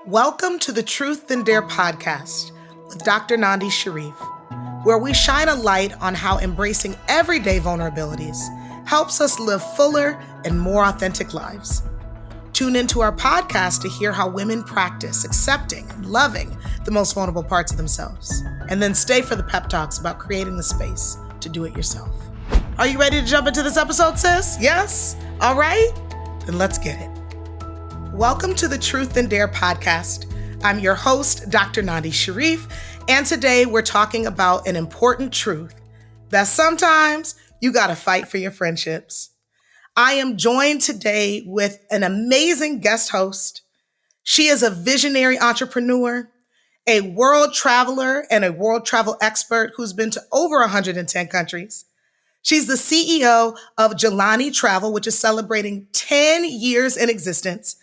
Welcome to the Truth and Dare podcast with Dr. Nandi Shareef, where we shine a light on how embracing everyday vulnerabilities helps us live fuller and more authentic lives. Tune into our podcast to hear how women practice accepting and loving the most vulnerable parts of themselves. And then stay for the pep talks about creating the space to do it yourself. Are you ready to jump into this episode, sis? Yes? All right? Then let's get it. Welcome to the Truth and Dare podcast. I'm your host, Dr. Nandi Shareef, and today we're talking about an important truth that sometimes you gotta fight for your friendships. I am joined today with an amazing guest host. She is a visionary entrepreneur, a world traveler, and a world travel expert who's been to over 110 countries. She's the CEO of Jelani Travel, which is celebrating 10 years in existence.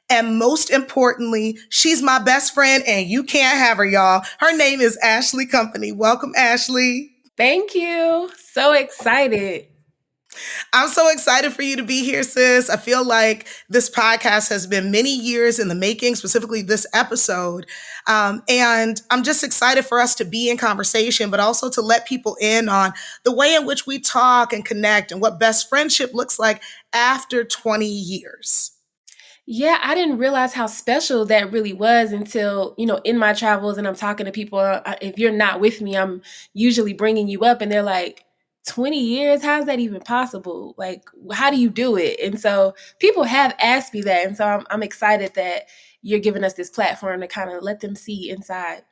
And most importantly, she's my best friend and you can't have her, y'all. Her name is Ashley Company. Welcome, Ashley. Thank you. So excited. I'm so excited for you to be here, sis. I feel like this podcast has been many years in the making, specifically this episode. And I'm just excited for us to be in conversation, but also to let people in on the way in which we talk and connect and what best friendship looks like after 20 years. Yeah, I didn't realize how special that really was until, in my travels and I'm talking to people. If you're not with me, I'm usually bringing you up and they're like, 20 years? How's that even possible? Like, how do you do it? And so people have asked me that. And so I'm excited that you're giving us this platform to kind of let them see inside.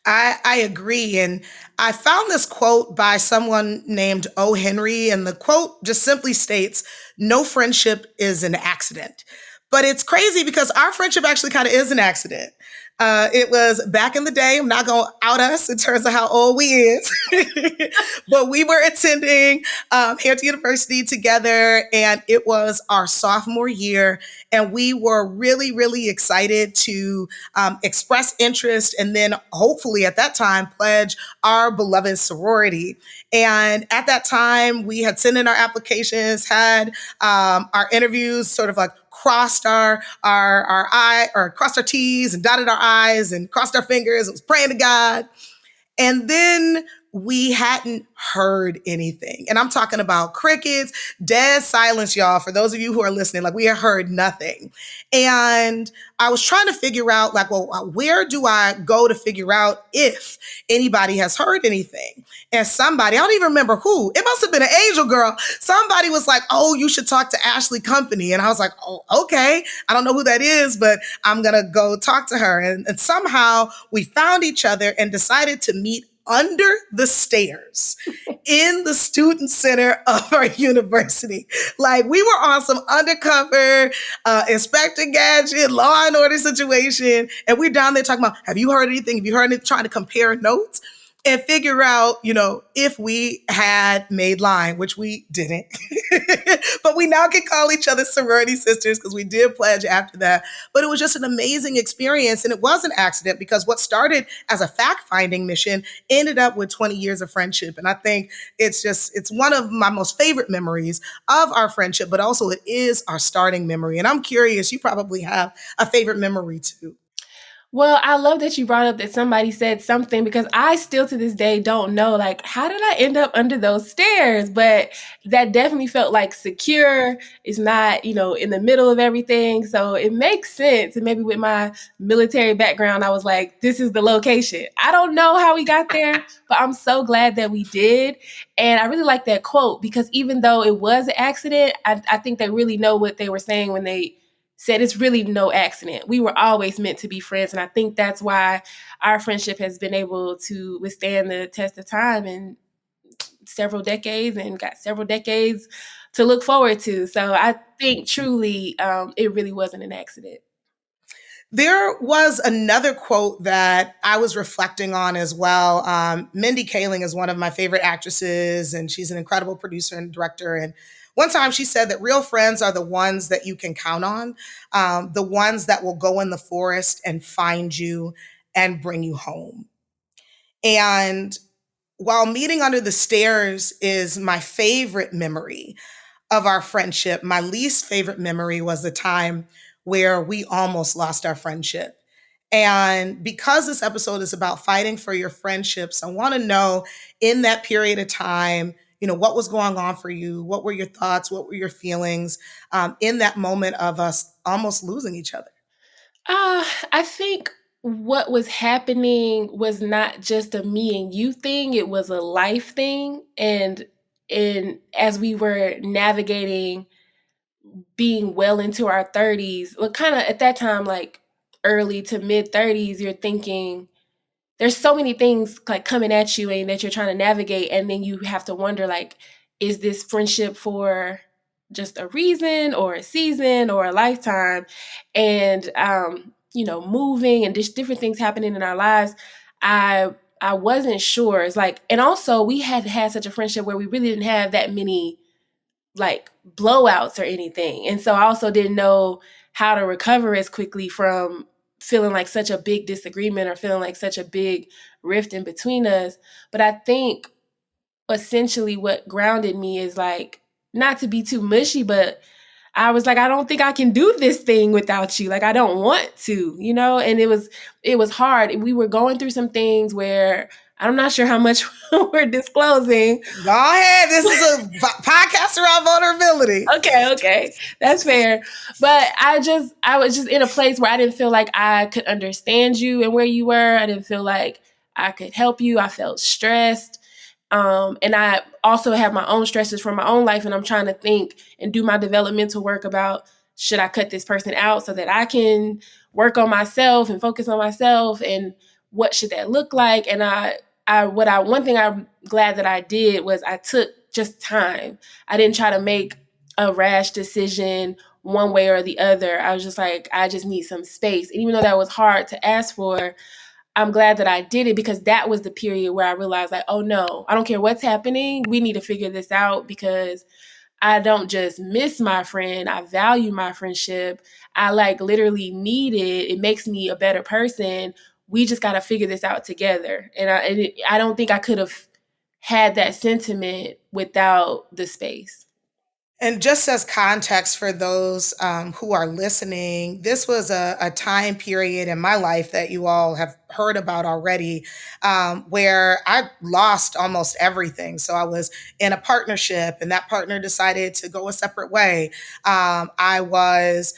I agree. And I found this quote by someone named O. Henry, and the quote just simply states, "No friendship is an accident." But it's crazy because our friendship actually kind of is an accident. It was back in the day. I'm not going to out us in terms of how old we is, but we were attending Hampton University together, and it was our sophomore year, and we were really, really excited to express interest, and then hopefully at that time pledge our beloved sorority. And at that time, we had sent in our applications, had our interviews, sort of like crossed our crossed our T's and dotted our I's and crossed our fingers and was praying to God. And then we hadn't heard anything. And I'm talking about crickets, dead silence, y'all. For those of you who are listening, like we had heard nothing. And I was trying to figure out, like, well, where do I go to figure out if anybody has heard anything? And somebody, I don't even remember who, it must have been an angel girl. Somebody was like, oh, you should talk to Ashley Company. And I was like, oh, okay. I don't know who that is, but I'm going to go talk to her. And somehow we found each other and decided to meet under the stairs in the student center of our university. Like we were on some undercover Inspector Gadget, Law and Order situation. And we're down there talking about, have you heard anything? Have you heard anything? Trying to compare notes and figure out, if we had made line, which we didn't. But we now can call each other sorority sisters because we did pledge after that. But it was just an amazing experience. And it was an accident because what started as a fact-finding mission ended up with 20 years of friendship. And I think it's one of my most favorite memories of our friendship, but also it is our starting memory. And I'm curious, you probably have a favorite memory too. Well, I love that you brought up that somebody said something because I still to this day don't know, like, how did I end up under those stairs? But that definitely felt like secure. It's not, in the middle of everything. So it makes sense. And maybe with my military background, I was like, this is the location. I don't know how we got there, but I'm so glad that we did. And I really like that quote because even though it was an accident, I think they really know what they were saying when they said it's really no accident. We were always meant to be friends. And I think that's why our friendship has been able to withstand the test of time in several decades and got several decades to look forward to. So I think truly it really wasn't an accident. There was another quote that I was reflecting on as well. Mindy Kaling is one of my favorite actresses, and she's an incredible producer and director. And one time she said that real friends are the ones that you can count on, the ones that will go in the forest and find you and bring you home. And while meeting under the stairs is my favorite memory of our friendship, my least favorite memory was the time where we almost lost our friendship. And because this episode is about fighting for your friendships, I want to know in that period of time, what was going on for you? What were your thoughts? What were your feelings in that moment of us almost losing each other? I think what was happening was not just a me and you thing, it was a life thing. And as we were navigating being well into our 30s, well, kind of at that time, like early to mid 30s, you're thinking there's so many things like coming at you and that you're trying to navigate. And then you have to wonder, like, is this friendship for just a reason or a season or a lifetime? And, moving and just different things happening in our lives. I wasn't sure. It's like, and also we had such a friendship where we really didn't have that many like blowouts or anything. And so I also didn't know how to recover as quickly from feeling like such a big disagreement or feeling like such a big rift in between us. But I think essentially what grounded me is like, not to be too mushy, but I was like, I don't think I can do this thing without you. Like, I don't want to, and it was hard. We were going through some things where I'm not sure how much we're disclosing. Go ahead. This is a podcast around vulnerability. Okay, that's fair. But I was just in a place where I didn't feel like I could understand you and where you were. I didn't feel like I could help you. I felt stressed. And I also have my own stresses from my own life, and I'm trying to think and do my developmental work about, should I cut this person out so that I can work on myself and focus on myself, and what should that look like? And one thing I'm glad that I did was I took just time. I didn't try to make a rash decision one way or the other. I was just like, I just need some space. And even though that was hard to ask for, I'm glad that I did it, because that was the period where I realized, like, oh no, I don't care what's happening. We need to figure this out, because I don't just miss my friend. I value my friendship. I like literally need it. It makes me a better person. We just got to figure this out together. I don't think I could have had that sentiment without the space. And just as context for those who are listening, this was a time period in my life that you all have heard about already, where I lost almost everything. So I was in a partnership, and that partner decided to go a separate way. I was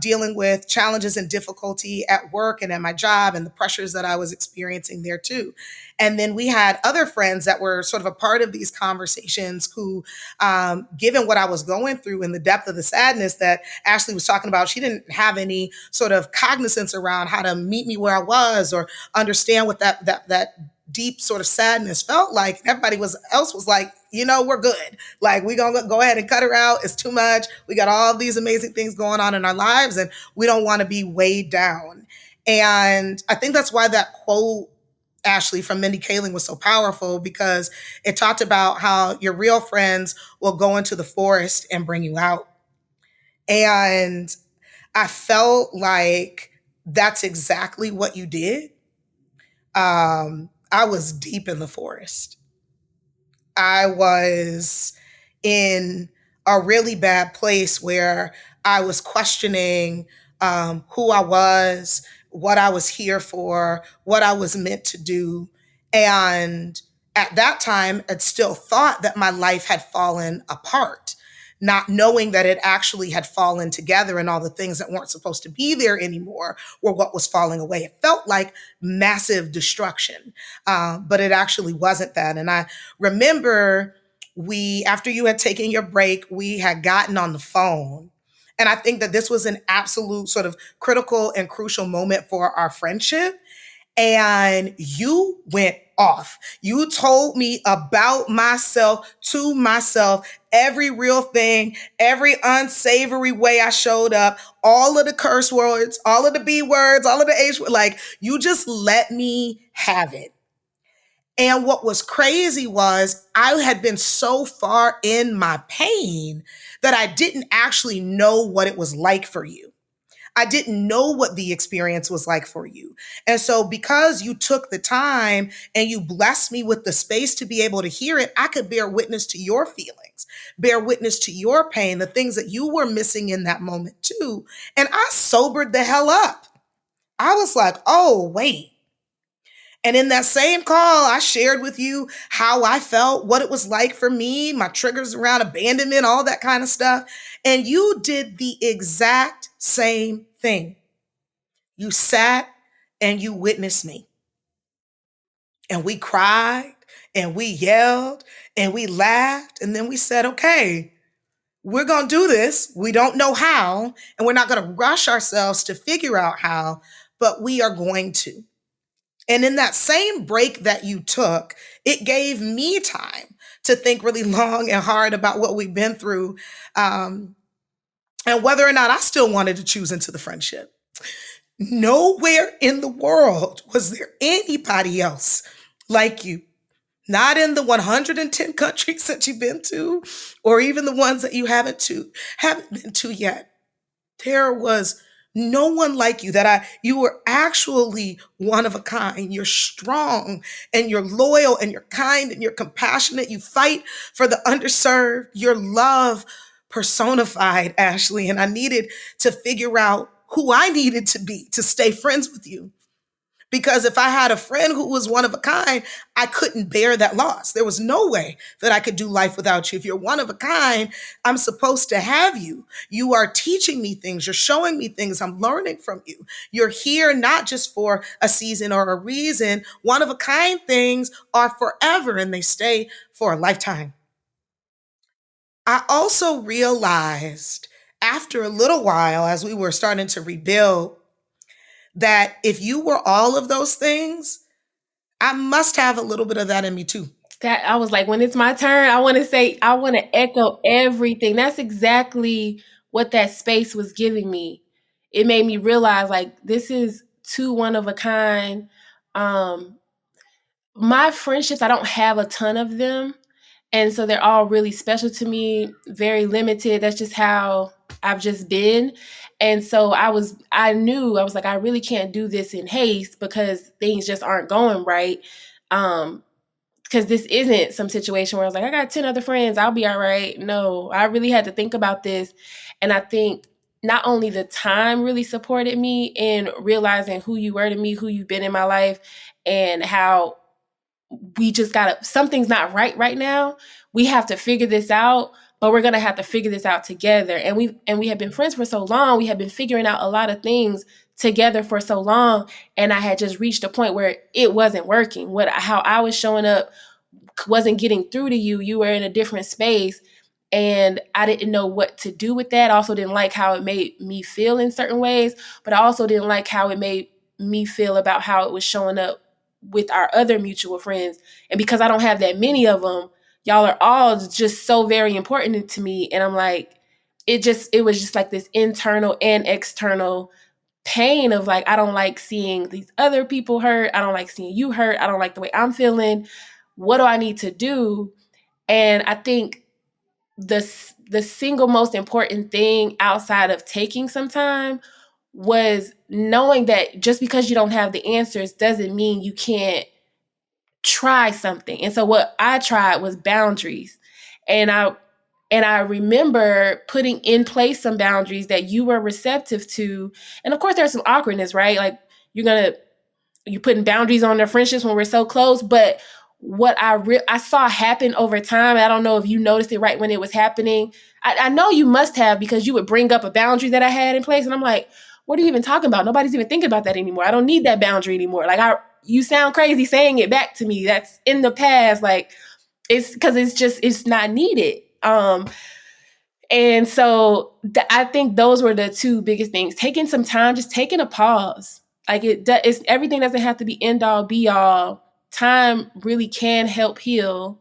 dealing with challenges and difficulty at work and at my job, and the pressures that I was experiencing there too. And then we had other friends that were sort of a part of these conversations who, given what I was going through and the depth of the sadness that Ashley was talking about, she didn't have any sort of cognizance around how to meet me where I was or understand what that deep sort of sadness felt like. Everybody else was like, we're good. Like, we're going to go ahead and cut her out. It's too much. We got all these amazing things going on in our lives, and we don't want to be weighed down. And I think that's why that quote, Ashley, from Mindy Kaling was so powerful, because it talked about how your real friends will go into the forest and bring you out. And I felt like that's exactly what you did. I was deep in the forest. I was in a really bad place where I was questioning who I was, what I was here for, what I was meant to do. And at that time, I'd still thought that my life had fallen apart, not knowing that it actually had fallen together, and all the things that weren't supposed to be there anymore were what was falling away. It felt like massive destruction, but it actually wasn't that. And I remember after you had taken your break, we had gotten on the phone. And I think that this was an absolute sort of critical and crucial moment for our friendship. And you went off. You told me about myself to myself, every real thing, every unsavory way I showed up, all of the curse words, all of the B words, all of the H words. Like, you just let me have it. And what was crazy was I had been so far in my pain that I didn't actually know what it was like for you. I didn't know what the experience was like for you. And so, because you took the time and you blessed me with the space to be able to hear it, I could bear witness to your feelings, bear witness to your pain, the things that you were missing in that moment too. And I sobered the hell up. I was like, oh, wait. And in that same call, I shared with you how I felt, what it was like for me, my triggers around abandonment, all that kind of stuff. And you did the exact same thing. You sat and you witnessed me. And we cried and we yelled and we laughed. And then we said, okay, we're going to do this. We don't know how, and we're not going to rush ourselves to figure out how, but we are going to. And in that same break that you took, it gave me time to think really long and hard about what we've been through, and whether or not I still wanted to choose into the friendship. Nowhere in the world was there anybody else like you. Not in the 110 countries that you've been to, or even the ones that you haven't been to yet. There was no one like you. You were actually one of a kind. You're strong and you're loyal and you're kind and you're compassionate. You fight for the underserved. Your love personified, Ashley. And I needed to figure out who I needed to be to stay friends with you. Because if I had a friend who was one of a kind, I couldn't bear that loss. There was no way that I could do life without you. If you're one of a kind, I'm supposed to have you. You are teaching me things. You're showing me things. I'm learning from you. You're here not just for a season or a reason. One of a kind things are forever and they stay for a lifetime. I also realized after a little while, as we were starting to rebuild, that if you were all of those things, I must have a little bit of that in me too. That I was like, when it's my turn, I want to say, I want to echo everything. That's exactly what that space was giving me. It made me realize like this is too one of a kind. Um, my friendships, I don't have a ton of them. And so they're all really special to me, very limited. That's just how I've just been. And so I knew, I was like, I really can't do this in haste because things just aren't going right. Because this isn't some situation where I was like, I got 10 other friends, I'll be all right. No, I really had to think about this. And I think not only the time really supported me in realizing who you were to me, who you've been in my life, and how we just gotta, something's not right now. We have to figure this out, but we're gonna have to figure this out together. And we have been friends for so long. We have been figuring out a lot of things together for so long. And I had just reached a point where it wasn't working. How I was showing up wasn't getting through to you. You were in a different space. And I didn't know what to do with that. I also didn't like how it made me feel in certain ways, but I also didn't like how it made me feel about how it was showing up with our other mutual friends. And because I don't have that many of them, y'all are all just so very important to me. And I'm like, it was just like this internal and external pain of like, I don't like seeing these other people hurt. I don't like seeing you hurt. I don't like the way I'm feeling. What do I need to do? And I think the single most important thing outside of taking some time was knowing that just because you don't have the answers doesn't mean you can't try something. And so what I tried was boundaries. And I remember putting in place some boundaries that you were receptive to. And of course there's some awkwardness, right? Like you're putting boundaries on their friendships when we're so close, but what I saw happen over time, I don't know if you noticed it right when it was happening. I know you must have, because you would bring up a boundary that I had in place, and I'm like, what are you even talking about? Nobody's even thinking about that anymore. I don't need that boundary anymore. Like you sound crazy saying it back to me. That's in the past. Like it's because it's not needed. And so I think those were the two biggest things. Taking some time, just taking a pause. Like it's everything doesn't have to be end all be all. Time really can help heal.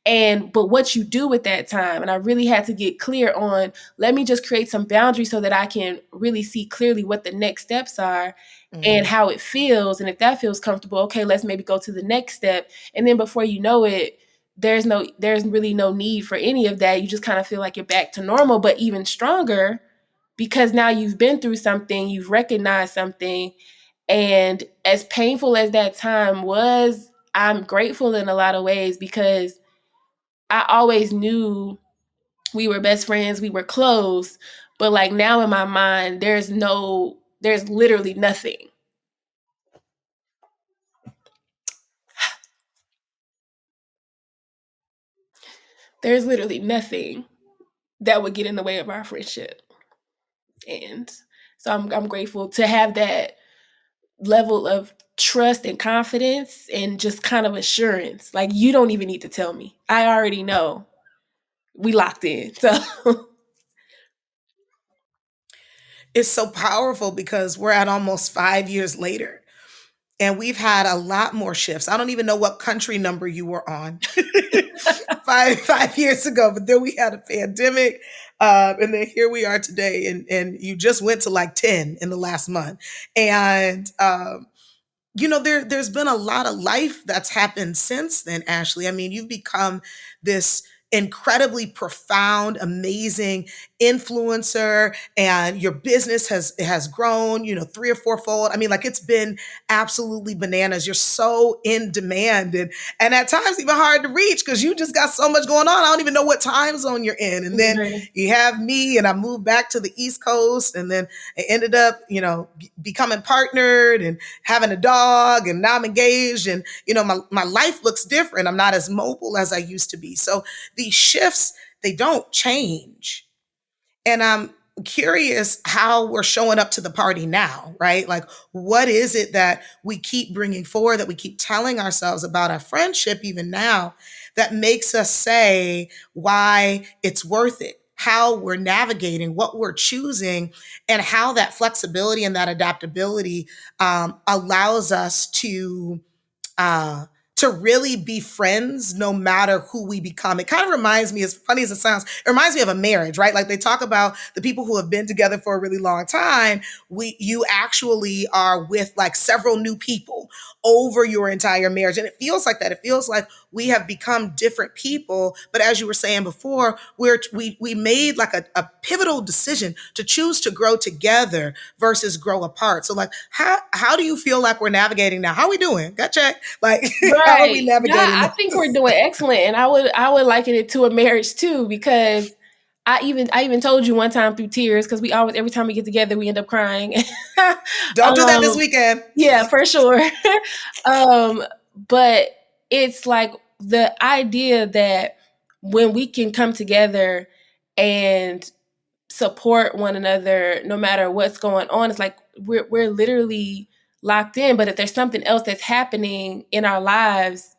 But what you do with that time, and I really had to get clear on, let me just create some boundaries so that I can really see clearly what the next steps are and Mm-hmm. how it feels. And if that feels comfortable, okay, let's maybe go to the next step. And then before you know it, there's really no need for any of that. You just kind of feel like you're back to normal, but even stronger, because now you've been through something, you've recognized something. And as painful as that time was, I'm grateful in a lot of ways, because I always knew we were best friends, we were close, but like now in my mind, there's literally nothing. There's literally nothing that would get in the way of our friendship. And so I'm grateful to have that level of trust and confidence and just kind of assurance. Like, you don't even need to tell me. I already know. We locked in. So It's so powerful because we're at almost 5 years later and we've had a lot more shifts. I don't even know what country number you were on five years ago, but then we had a pandemic, and then here we are today, and you just went to like 10 in the last month, and there's been a lot of life that's happened since then, Ashley. I mean, you've become this incredibly profound, amazing influencer, and your business has grown, 3 or 4 fold. I mean, like, it's been absolutely bananas. You're so in demand, and at times even hard to reach because you just got so much going on. I don't even know what time zone you're in. And then you have me, and I moved back to the East Coast, and then I ended up, becoming partnered and having a dog, and now I'm engaged, and my life looks different. I'm not as mobile as I used to be. So these shifts, they don't change. And I'm curious how we're showing up to the party now, right? Like, what is it that we keep bringing forward, that we keep telling ourselves about our friendship, even now, that makes us say why it's worth it, how we're navigating, what we're choosing, and how that flexibility and that adaptability allows us uh, to really be friends no matter who we become. It kind of reminds me, as funny as it sounds, it reminds me of a marriage, right? Like, they talk about the people who have been together for a really long time. You actually are with like several new people over your entire marriage. And it feels like that. It feels like we have become different people. But as you were saying before, we made like a pivotal decision to choose to grow together versus grow apart. So like, how do you feel like we're navigating now? How are we doing? Got check. Like, how are we right. Yeah, navigating I think we're this? doing excellent. And I would liken it to a marriage too, because I even told you one time through tears, because we always, every time we get together we end up crying. Don't do that this um weekend. yeah, for sure. um but it's like the idea that when we can come together and support one another no matter what's going on, it's like we're literally locked in. But if there's something else that's happening in our lives,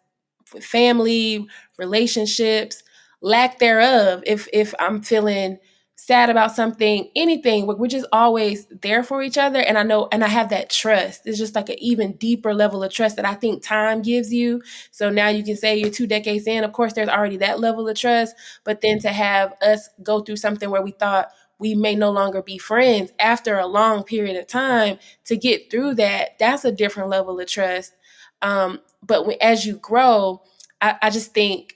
with family, relationships, lack thereof, if I'm feeling sad about something, anything, we're just always there for each other. And I know, and I have that trust. It's just like an even deeper level of trust that I think time gives you. So now you can say you're 2 decades in, of course there's already that level of trust, but then to have us go through something where we thought we may no longer be friends after a long period of time, to get through that, that's a different level of trust. But as you grow, I just think,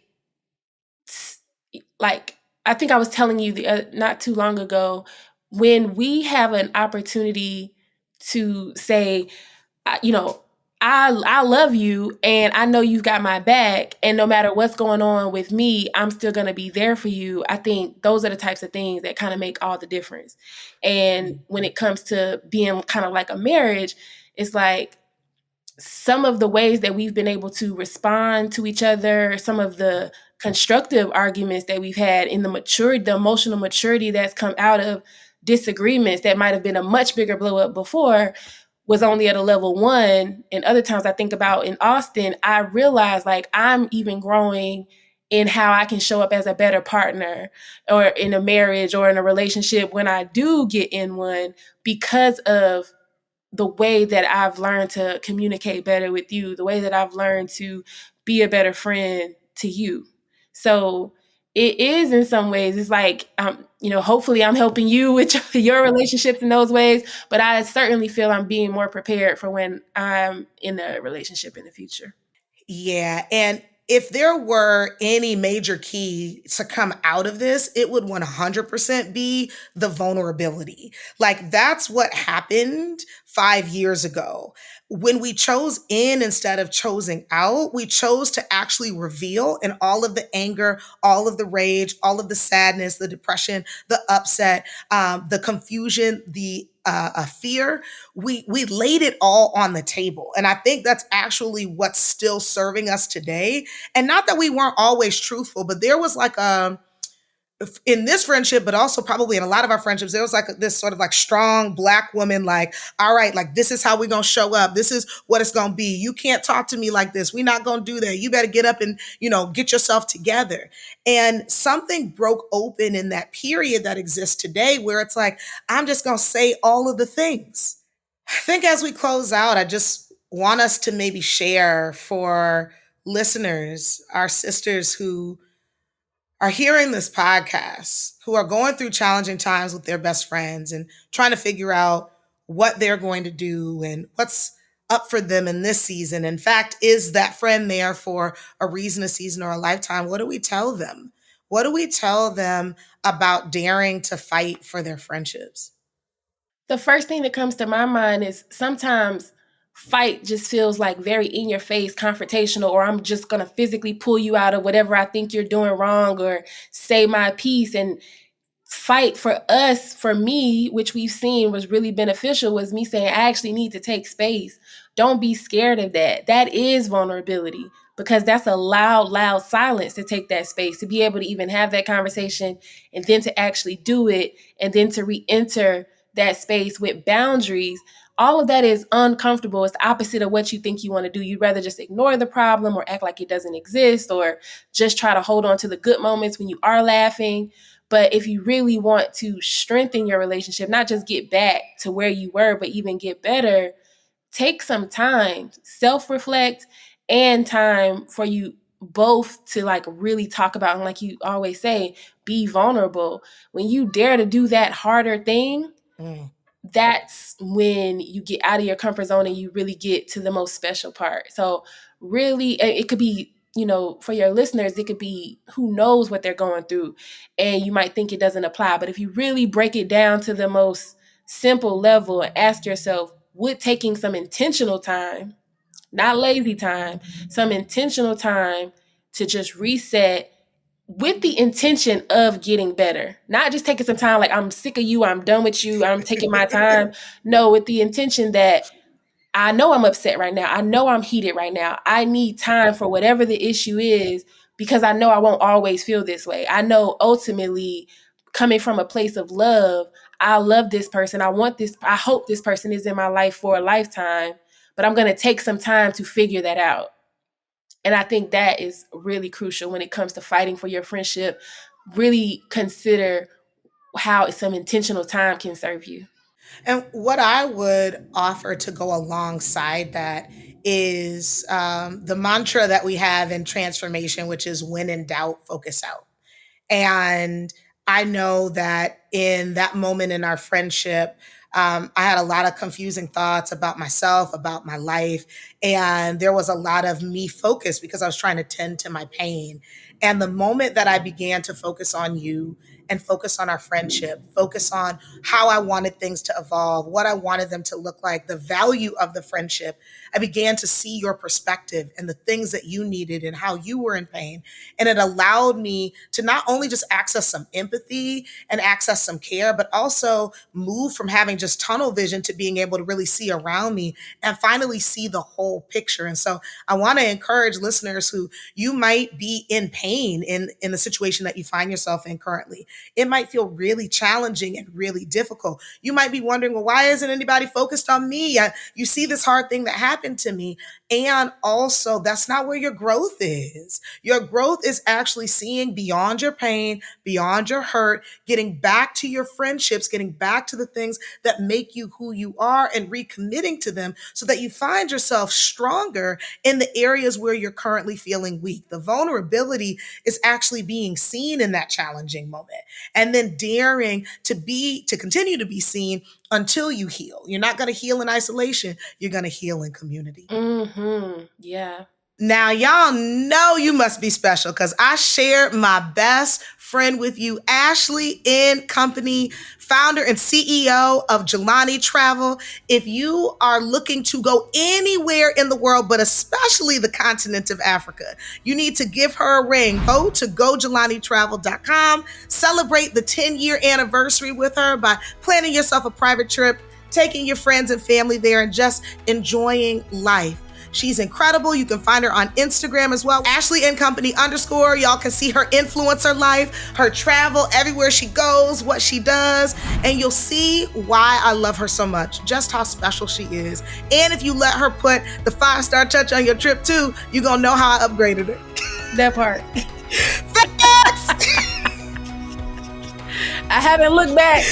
like, I think I was telling you not too long ago, when we have an opportunity to say, you know, I love you and I know you've got my back, and no matter what's going on with me, I'm still going to be there for you. I think those are the types of things that kind of make all the difference. And when it comes to being kind of like a marriage, it's like some of the ways that we've been able to respond to each other, some of the constructive arguments that we've had, in the maturity, the emotional maturity that's come out of disagreements that might have been a much bigger blow up before, was only at a level one. And other times I think about in Austin, I realize like I'm even growing in how I can show up as a better partner, or in a marriage or in a relationship when I do get in one, because of the way that I've learned to communicate better with you, the way that I've learned to be a better friend to you. So it is, in some ways, it's like, hopefully I'm helping you with your relationships in those ways, but I certainly feel I'm being more prepared for when I'm in a relationship in the future. Yeah. And if there were any major key to come out of this, it would 100% be the vulnerability. Like, that's what happened 5 years ago. When we chose in instead of choosing out, we chose to actually reveal, and all of the anger, all of the rage, all of the sadness, the depression, the upset, the confusion, the a fear, we laid it all on the table. And I think that's actually what's still serving us today. And not that we weren't always truthful, but there was like in this friendship, but also probably in a lot of our friendships, there was like this sort of like strong Black woman, like, all right, like this is how we're going to show up. This is what it's going to be. You can't talk to me like this. We're not going to do that. You better get up and, get yourself together. And something broke open in that period that exists today where it's like, I'm just going to say all of the things. I think as we close out, I just want us to maybe share for listeners, our sisters who are hearing this podcast, who are going through challenging times with their best friends and trying to figure out what they're going to do and what's up for them in this season. In fact, is that friend there for a reason, a season, or a lifetime? What do we tell them? What do we tell them about daring to fight for their friendships? The first thing that comes to my mind is sometimes fight just feels like very in your face, confrontational, or I'm just going to physically pull you out of whatever I think you're doing wrong or say my piece. And fight for us, for me, which we've seen was really beneficial, was me saying, I actually need to take space. Don't be scared of that. That is vulnerability because that's a loud silence to take that space, to be able to even have that conversation and then to actually do it and then to re-enter that space with boundaries. All of that is uncomfortable. It's the opposite of what you think you want to do. You'd rather just ignore the problem or act like it doesn't exist or just try to hold on to the good moments when you are laughing. But if you really want to strengthen your relationship, not just get back to where you were, but even get better, take some time, self-reflect, and time for you both to like really talk about, and like you always say, be vulnerable. When you dare to do that harder thing, that's when you get out of your comfort zone and you really get to the most special part. So really, it could be, for your listeners, it could be who knows what they're going through. And you might think it doesn't apply. But if you really break it down to the most simple level and ask yourself, would taking some intentional time, not lazy time, some intentional time to just reset with the intention of getting better, not just taking some time like I'm sick of you, I'm done with you, I'm taking my time. No, with the intention that I know I'm upset right now. I know I'm heated right now. I need time for whatever the issue is because I know I won't always feel this way. I know ultimately, coming from a place of love, I love this person. I want this. I hope this person is in my life for a lifetime, but I'm going to take some time to figure that out. And I think that is really crucial when it comes to fighting for your friendship. Really consider how some intentional time can serve you. And what I would offer to go alongside that is the mantra that we have in transformation, which is when in doubt, focus out. And I know that in that moment in our friendship, I had a lot of confusing thoughts about myself, about my life. And there was a lot of me focused because I was trying to tend to my pain. And the moment that I began to focus on you and focus on our friendship, focus on how I wanted things to evolve, what I wanted them to look like, the value of the friendship, I began to see your perspective and the things that you needed and how you were in pain. And it allowed me to not only just access some empathy and access some care, but also move from having just tunnel vision to being able to really see around me and finally see the whole picture. And so I want to encourage listeners who you might be in pain in the situation that you find yourself in currently. It might feel really challenging and really difficult. You might be wondering, well, why isn't anybody focused on me? You see this hard thing that happened to me. And also, that's not where your growth is. Your growth is actually seeing beyond your pain, beyond your hurt, getting back to your friendships, getting back to the things that make you who you are and recommitting to them so that you find yourself stronger in the areas where you're currently feeling weak. The vulnerability is actually being seen in that challenging moment and then daring to continue to be seen until you heal. You're not going to heal in isolation. You're going to heal in community. Yeah. Now, y'all know you must be special because I shared my best friend with you, Ashley in Company, founder and CEO of Jelani Travel. If you are looking to go anywhere in the world, but especially the continent of Africa, you need to give her a ring. Go to gojelanitravel.com, celebrate the 10-year anniversary with her by planning yourself a private trip. taking your friends and family there and just enjoying life. She's incredible. You can find her on Instagram as well. Ashley and Company _ Y'all can see her influencer life, her travel, everywhere she goes, what she does, and you'll see why I love her so much, just how special she is. And if you let her put the 5-star touch on your trip too, you're gonna know how I upgraded her. That part. Facts! I haven't looked back.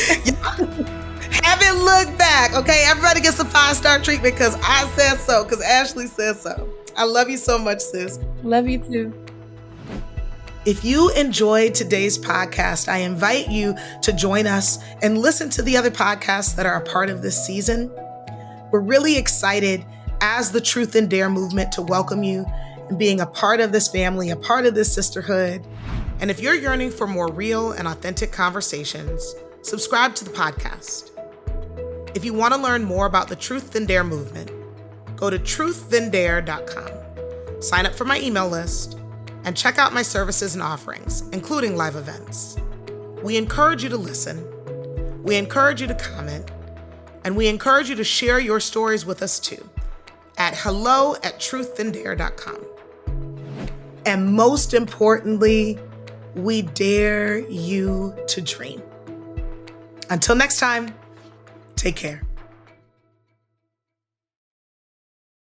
Haven't looked back. Okay, everybody gets a 5-star treatment because I said so, because Ashley said so. I love you so much, sis. Love you too. If you enjoyed today's podcast, I invite you to join us and listen to the other podcasts that are a part of this season. We're really excited as the Truth and Dare movement to welcome you and being a part of this family, a part of this sisterhood. And if you're yearning for more real and authentic conversations, subscribe to the podcast. If you want to learn more about the Truth and Dare movement, go to truththandare.com, sign up for my email list, and check out my services and offerings, including live events. We encourage you to listen, we encourage you to comment, and we encourage you to share your stories with us too at hello@truththandare.com. And most importantly, we dare you to dream. Until next time, take care.